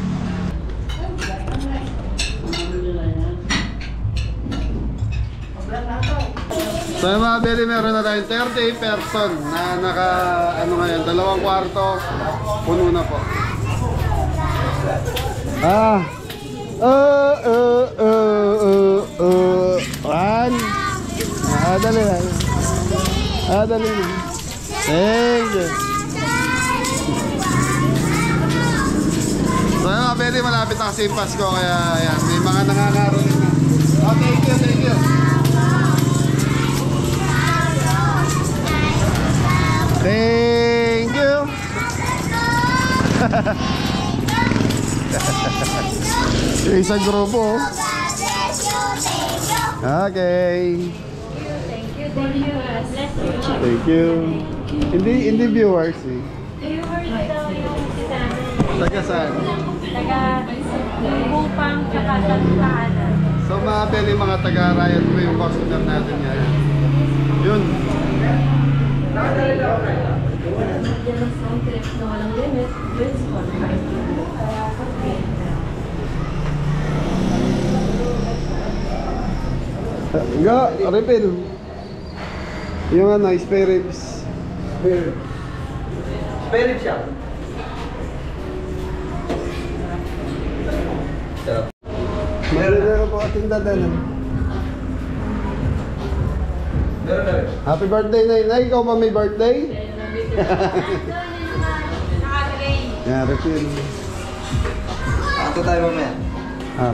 So mga belly, meron na tayong 30 person na naka, ngayon, 2 kwarto, puno na po. Dali lang. Dali lang. Thank you. So mga belly, malapit na kasi yung Pasko, kaya ayan, may mga nangangaroon na. Oh, thank you, thank you. Thank you. Yung isang grupo. Okay. Thank you. Hindi viewers eh. Viewers daw yung sinabi. Taga saan? Taga Kupang tsaka Santana. So mga belly, mga taga Riot po yung customer natin ngayon. Yun. Nga, refill. Yung spare ribs. Spare ribs siya. Meron na ako po ating dadanan. Meron na rin. Happy birthday, Nay. Ikaw ba may birthday? Yan, refill. Ito tayo mamaya.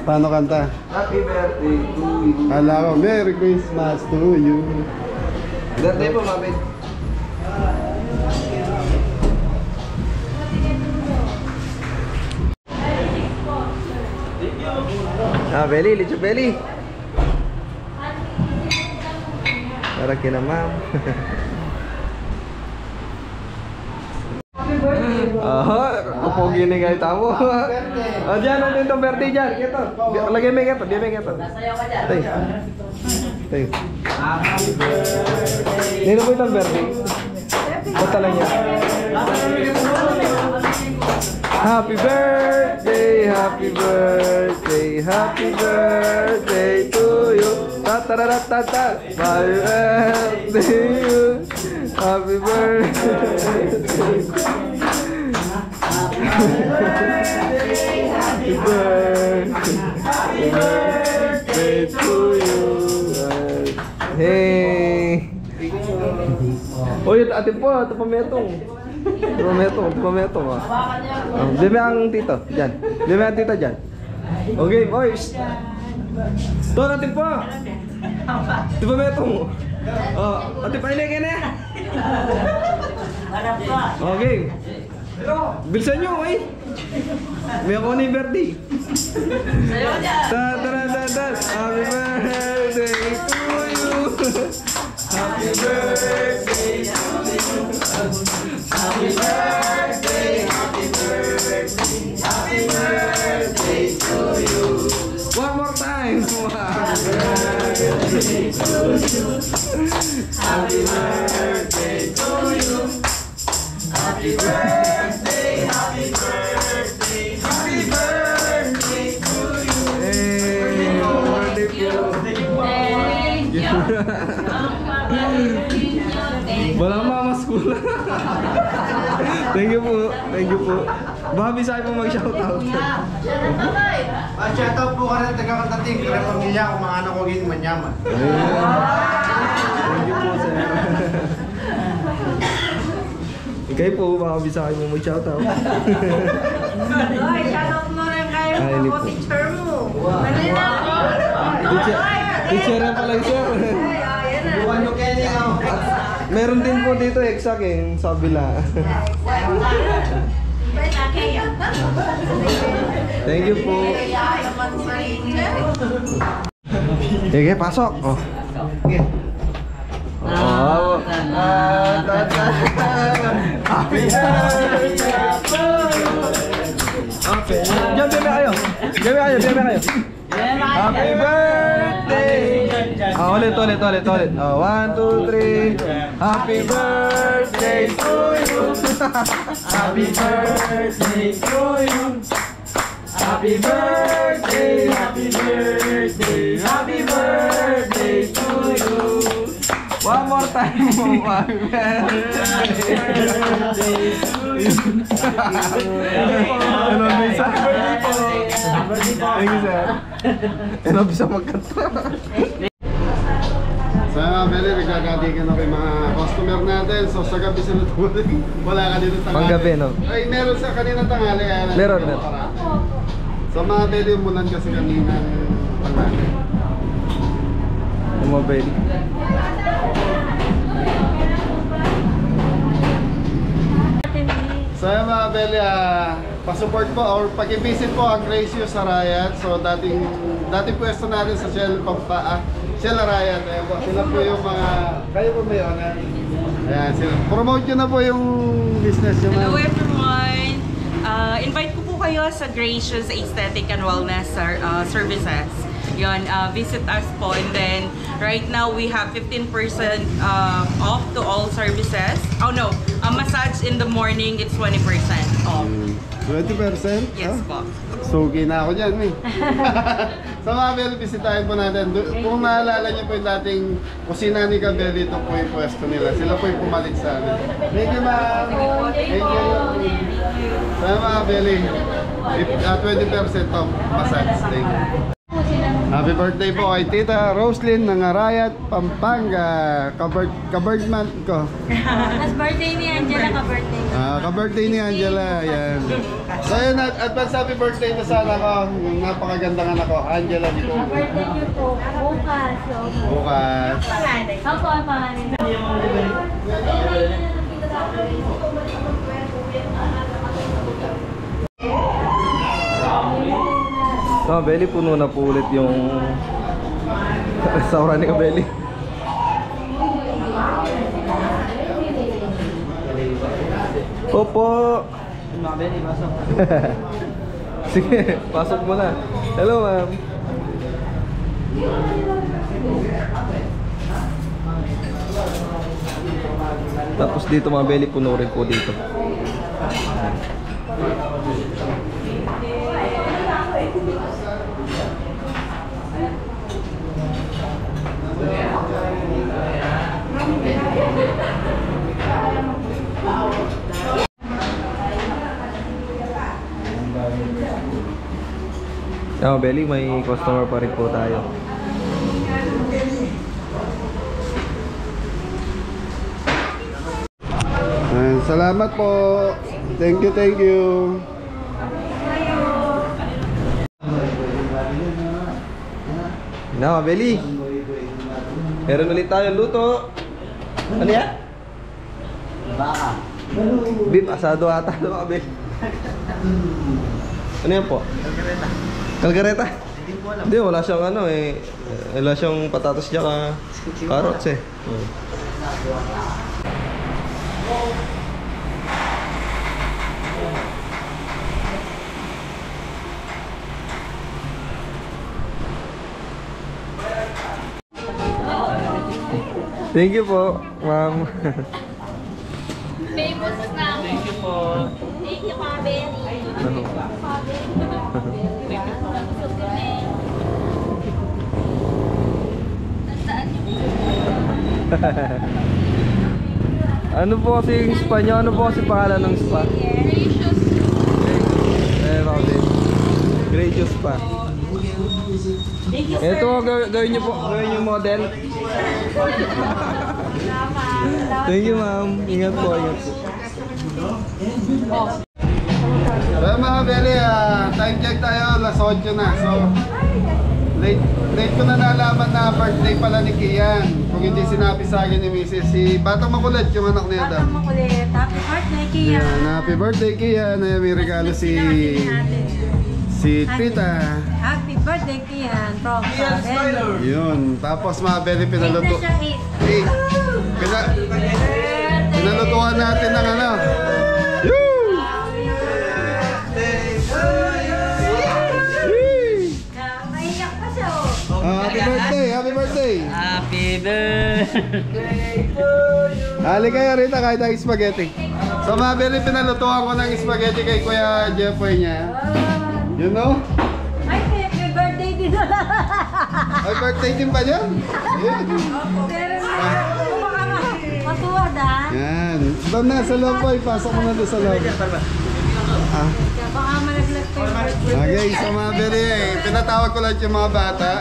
Paano kanta? Happy birthday to you. Kala ko, Merry Christmas to you. Birthday po, mabit. Belly, lechon belly. Para kina ma'am. Pogi ni kahit tamo. Diyan, ano yung birthday dyan? Ito. Lagay mo ito. Nasayaw ka dyan. Tay. Nino po itong birthday? Bata lang yan. Happy birthday, happy birthday, happy birthday to you. Ta-ta-ra-ta-ta. Happy birthday to you. Happy birthday. Happy birthday to you. Hey. Oh, ito atin po, ito pametong. Pametong ah. Bebe ang tito, diyan. Bebe ang tita diyan. Okay, boys. To natin po. Ito pametong. Oh, ate painigin na. Okay. Bilisan nyo, eh. May ako na yung birthday. Sayaw dyan. Ta-ta-ra-ta-ta. Happy birthday to you. Happy birthday to you. Happy birthday, happy birthday, happy birthday to you. One more time. Happy birthday to you. Happy birthday to you. Happy birthday, happy birthday, happy birthday to you. Hey, birthday po. Thank you. Walang mamaskula. Thank you po. Baka Bisaya po mag-shoutout. Shoutout po ka rin taga-Katating. Kaya pamilya ko, mga anak ko gini manyaman. Thank you po, sir. Ikay po, baka Bisaya mo mag-shoutout. Ay, shoutout mo rin kayo Ay, po, po. teacher mo. Manila ako. Teacher pa lang, sir. Buwan nyo Kenny ako. Meron din po dito exact eh, sa bila. Thank you po. Sige, pasok. Oh. Sige. Oh. Happy birthday to you. Okay. Diyan, bebe kayo. Happy birthday. Ulit. Oh, 1, 2, 3. Happy birthday to you. Happy birthday to you. Happy birthday, happy birthday, happy birthday to you. One more time, happy birthday to you. Hello, Bisa. Thank you, sir. Hello, Bisa magkanta. Sa Meli, nagkakatikin na kay mga customer natin. So sa gabi sila tumating. Wala ka dito tanghali. Panggabi, no? Ay, meron sa kaninang tanghali. Meron. Sa mga Meli, umulan kasi kaninang tanghali. Umabay. So mga Meli, pa-support po or pag-visit po ang Gracious sa Arayat. So dating pwesto natin sa Shell Arayat. Ayan po, sila po yung mga, kayo po may owner. Ayan, sila. Promote nyo na po yung business nyo. Hello everyone! Invite ko po kayo sa Gracious Aesthetic and Wellness Services. Yun, visit us po, and then right now we have 15% off to all services. Oh no, massage in the morning, it's 20% off. 20%? Yes po. Sugi na ako dyan eh. Sa mga Beli, bisitahin po natin. Kung naalala niyo po yung dating kusina ni Kabeli, ito po yung pwesto nila. Sila po yung pumalit sa amin. Thank you, ma'am. Thank you. Sa mga Beli, 20% off massage. Thank you. Happy birthday po kay Tita Roslyn ng Arayat, Pampanga. Ka-birthman ko. Mas birthday ni Angela, ka-birthday. Ka-birthday ni Angela, yan. So yun, advance happy birthday na sana ko. Napakagandang anak ko, Angela di po. Birthday niyo po, bukas. Bukas. Ako ang pangalan. So, Beli, puno na po ulit yung restaurant ni Kabeli. Opo. Sige, pasok mo na. Hello, ma'am. Tapos dito mga belly, puno rin po dito. Belly, may customer pa rin po tayo. Salamat po. Thank you, thank you. Belly. Meron ulit tayong luto. Ano yan? Baka. Beef asado ata, Belly. Ano yan po? Kalgareta. Kalgareta? Hindi ko alam. Hindi, wala siyang ano eh. Wala siyang patatas niya carrots eh. Thank you po, ma'am. Famous na ako. Thank you po. Thank you, Ma'am Benny. Ano po kasi yung spa nyo? Ano po kasi pangalan ng spa? Gracious. Gracious Spa. Ito, gawin nyo po. Gawin nyo model. Thank you, ma'am. Ingat po, ingat po. Well, mga Beli, time check tayo, alas 8 na. So, late ko na nalaman na birthday pala ni Kian. Kung hindi sinabi sa akin ni Mrs. Si Batang Makulit, yung anak niya daw. Batang Makulit. Happy birthday, Kian. Yan, happy birthday, Kian. May regalo si Tita. Happy birthday, Kian. From Kian. Yun. Tapos mga Beli, pinaluto. Pinalutuan natin ng ano. Happy birthday! Happy birthday! Happy birthday! Hali kayo rito kahit ang spaghetti. So mga Beli, pinalutuan ko ng spaghetti kay Kuya Jeffoy niya. You know? Ay, happy birthday din. Ay, birthday din pa niya? Matuwad ah. Yan. Doon na sa loob po. Ipasok mo na doon sa loob. Baka malaglag pa yung birthday. Okay, so mga Beli, pinatawag ko lang yung mga bata.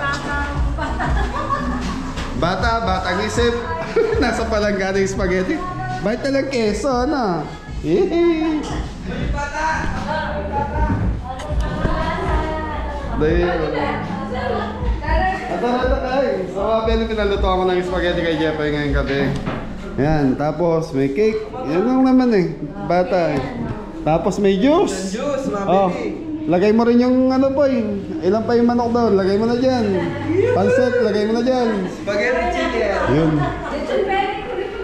Batang isip. Nasa palanggana yung spaghetti. Bakit talang keso, ano? Yehey! Ata kayo. So mga Beli, pinalutuan ko ng spaghetti kay Jeffoy ngayong gabi. Yan, tapos may cake. Yan lang naman eh. Bata eh. Tapos may juice. Oh, lagay mo rin yung ano po eh. Ilan pa yung manok doon? Lagay mo na dyan. Pansit, lagay mo na dyan. Spaghetti chicken. Yun.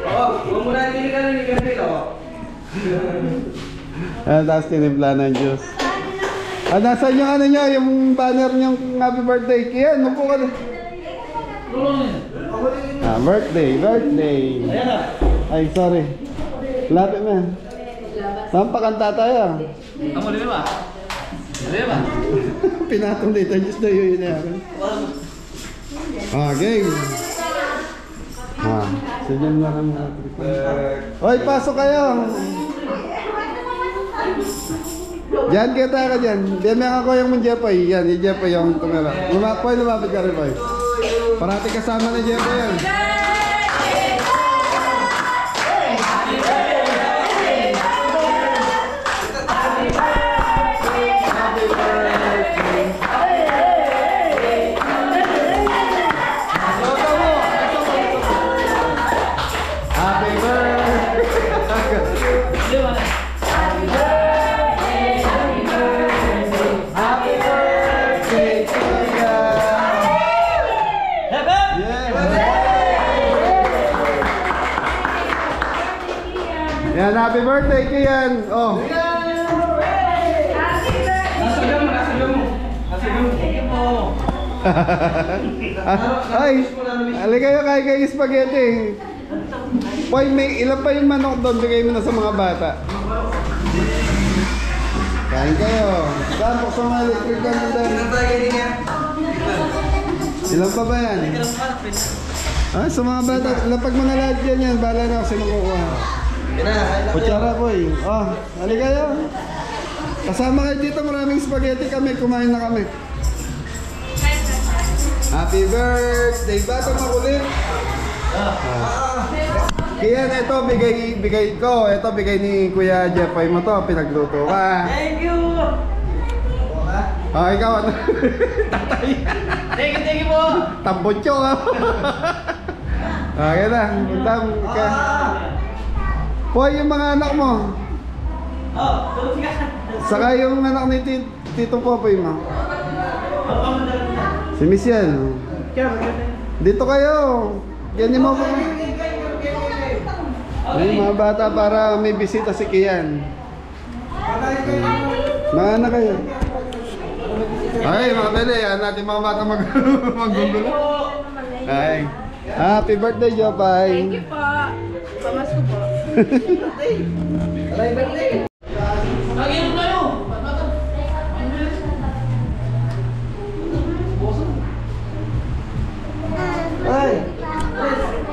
Huwag mo na hindi ka nang i-grill. Tapos tinimpla ng juice. Nasaan yung ano nyo? Yung banner nyo happy birthday. Kian, upo ka na. Birthday. Ay, sorry. Lapit mo yan. Saan pa kanta tayo? Kamu di ba? Di ba? Pinatong dito, just na yun yan. Game. Sige na lang natin. Hoy, pasok kayo. Diyan kita ka dyan. Diyan may ako yung Jeffoy. Yan, yung Jeffoy yung tumira. Lumapit ka rin, boy. Parati kasama ni Jeffoy yan. Happy birthday, Kian! Oh. Ay, halika kayo, kain spaghetti. Poy, may ilan pa yung manok doon, bigay mo na sa mga bata. Kain kayo. Saan, buksan mga electric gun doon. Ilan pa ba yan? Ah, sa mga bata, lapag mo na lahat yan. Bahala na kasi makukuha. Kutsara, Poy. Oh, halika kayo. Kasama kayo dito, maraming spaghetti kami. Kumain na kami. Happy birthday, bata makulit. Kaya ito, bigay ko. Ito, bigay ni Kuya Jeffoy mo to. Pinagluto ka. Thank you! Oh, ikaw ano? Tatay. Thank you po! Tambotyo ka. Okay na. Puntam ka. Poy, yung mga anak mo. Oh, tulog ka. Saka yung anak ni Tito Popoy mo. Si Miss yan. Dito kayo. Ganyan mo po. Ay, mga bata para may bisita si Kian. Mga anak kayo. Ay, mga bele. Yan natin mga bata maggugulo. Ay. Happy birthday, Jopay. Thank you po. Pamasko po. Birthday. Mag-inom kayo.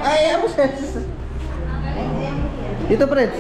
Ay, ako sir. Dito, Fred.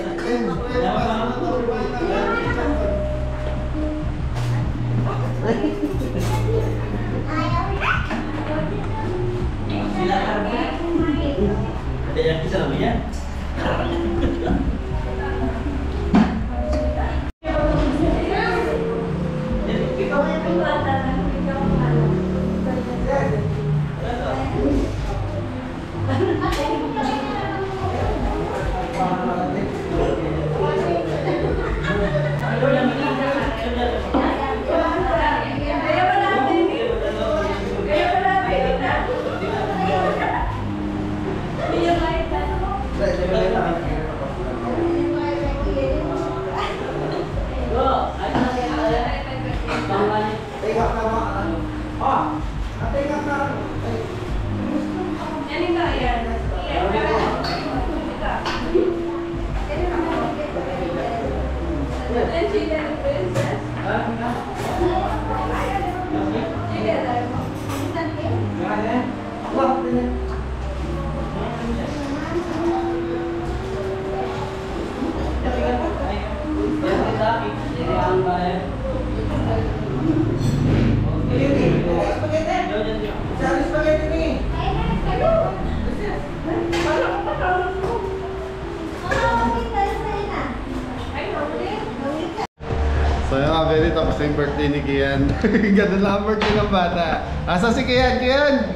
So yung very tapos na yung birthday ni Kian. Ganun lang ang birthday ng bata. Asa si Kian? Kian?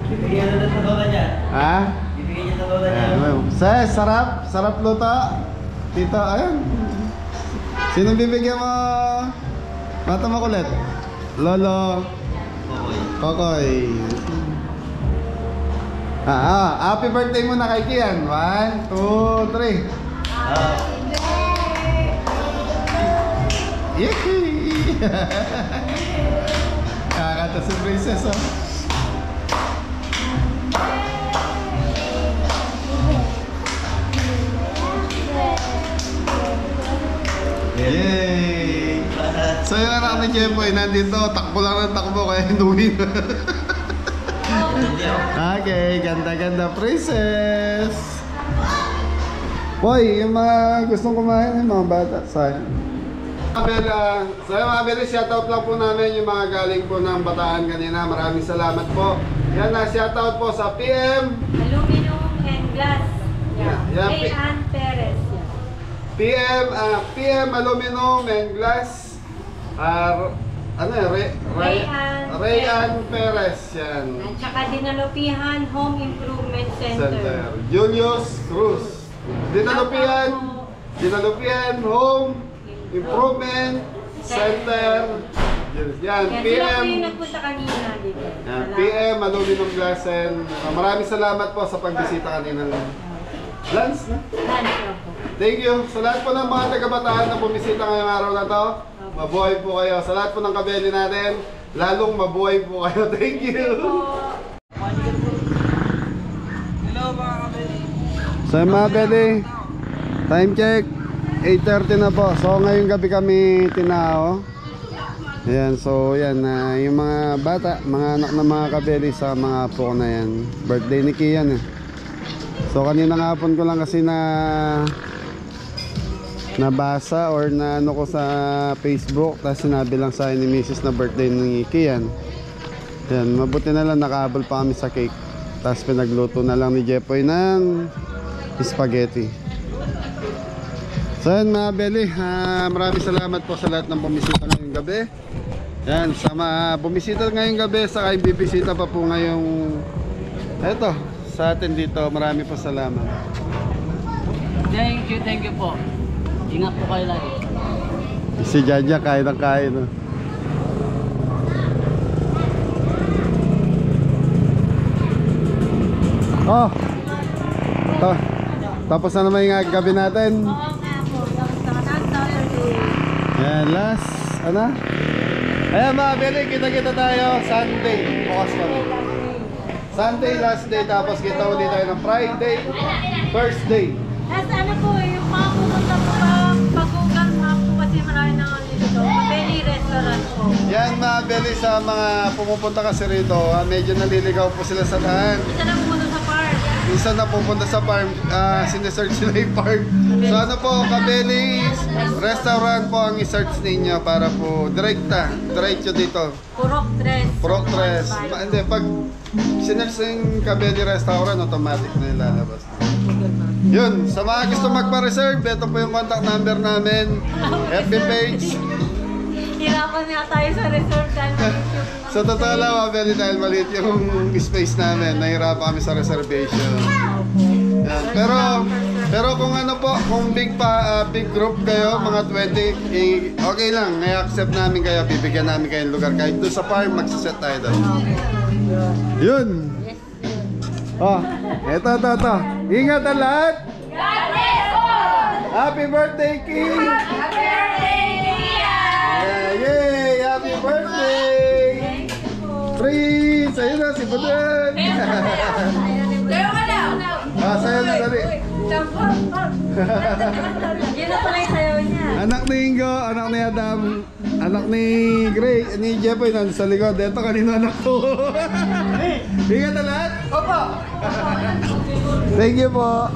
Bibigyan na sa lola niya. Ha? Bibigyan niya sa lola niya. Ses, sarap. Sarap luto. Tito, ayun. Sino bibigyan mo? Mata makulit. Lolo. Kokoy. Happy birthday muna kay Kian. 1, 2, 3. Yehey! Kakanta si Princess, oh. Yay! So yung anak ni Jeffoy nandito, takbo lang ng takbo kaya hinuwi na. Okay, ganda-ganda Princess! Boy, yung mga gustong kumain, yung mga bata, sayang. So yung mga beli, shoutout lang po namin yung mga galing po ng Bataan kanina. Maraming salamat po. Yan na, shoutout po sa PM Aluminum and Glass. Yeah. Rayan Perez. PM Aluminum and Glass. Ano yun? Rayan Perez. Yan. At saka Dinalupihan Home Improvement Center. Julius Cruz. Dinalupihan Home Improvement Center. Yan, Sila po PM. yung nagpunta kanina dito. Yan, PM Aluminum Glass and maraming salamat po sa pagbisita kanina. Lance, no? Lunch po. Thank you. Sa lahat po ng mga taga-Bataan na bumisita ngayong araw na to, mabuhay po kayo. Sa lahat po ng kabeli natin, lalong mabuhay po kayo. Thank you. Hello mga kabeli. So mga kabeli, time check, 8:30 na po. So ngayong gabi kami tinao. Ayan, so yan, yung mga bata, mga anak ng mga kabeli sa mga apo ko na yan. Birthday ni Kian eh. So kanina nga hapon ko lang kasi nabasa or na ano ko sa Facebook, tapos sinabi lang sa akin ni Mrs. na birthday ni Kian. Yan, mabuti na lang nakahabol pa kami sa cake. Tapos pinagluto na lang ni Jepoy ng spaghetti. So yan mga beli, maraming salamat po sa lahat ng bumisita ngayong gabi. Yan, sa mga bumisita ngayong gabi, saka bibisita pa po ngayong eto, sa atin dito. Marami po salamat. Thank you po. Ingat po kayo lagi. Si Jaja kain ng kain. No? Oh, tapos na naman yung gabi natin. Yan, last, ano? Ayan mga beli, kita-kita tayo Sunday, bukas kami. Sunday last day, tapos kita ulit tayo ng Friday, first day. As ano po, yung mga pumunta po ba, pag-google map po kasi marami na dito, Belly Restaurant po. Yan mga beli, sa mga pumupunta kasi rito, medyo naliligaw po sila sa daan. Isa na pumunta sa park. Minsan na pupunta sa farm, sinesearch nila yung farm. So ano po, Kabeli's Restaurant po ang i-search ninyo para po diretso dito. Purok Tres. Purok Tres. Hindi, pag sinearch yung Kabeli Restaurant, automatic na yung lalabas. Yun, sa mga gusto magpa-reserve, ito po yung contact number namin, FB page. Hirapan nga tayo sa resort dahil Sa totoo lang, Kabeli, dahil maliit yung space namin, nahirapan kami sa reservation. Yan. Pero kung ano po, kung big group kayo, mga 20, okay lang, i-accept namin kayo, bibigyan namin kayo ng lugar. Kahit doon sa farm, magsaset tayo doon. Yun! Oh, eto. Ingat ang lahat! Happy birthday, King! Happy birthday, Lian! Yay! Happy birthday! Prince! Ayun na, si Budan! Kayo ka daw! Sayo na, dali! Yun na pala yung sayaw niya. Anak ni Ingo, anak ni Adam, anak ni Gray, ni Jepoy nandun sa likod. Ito kanino anak ko. Ingat na lahat? Opo! Thank you po!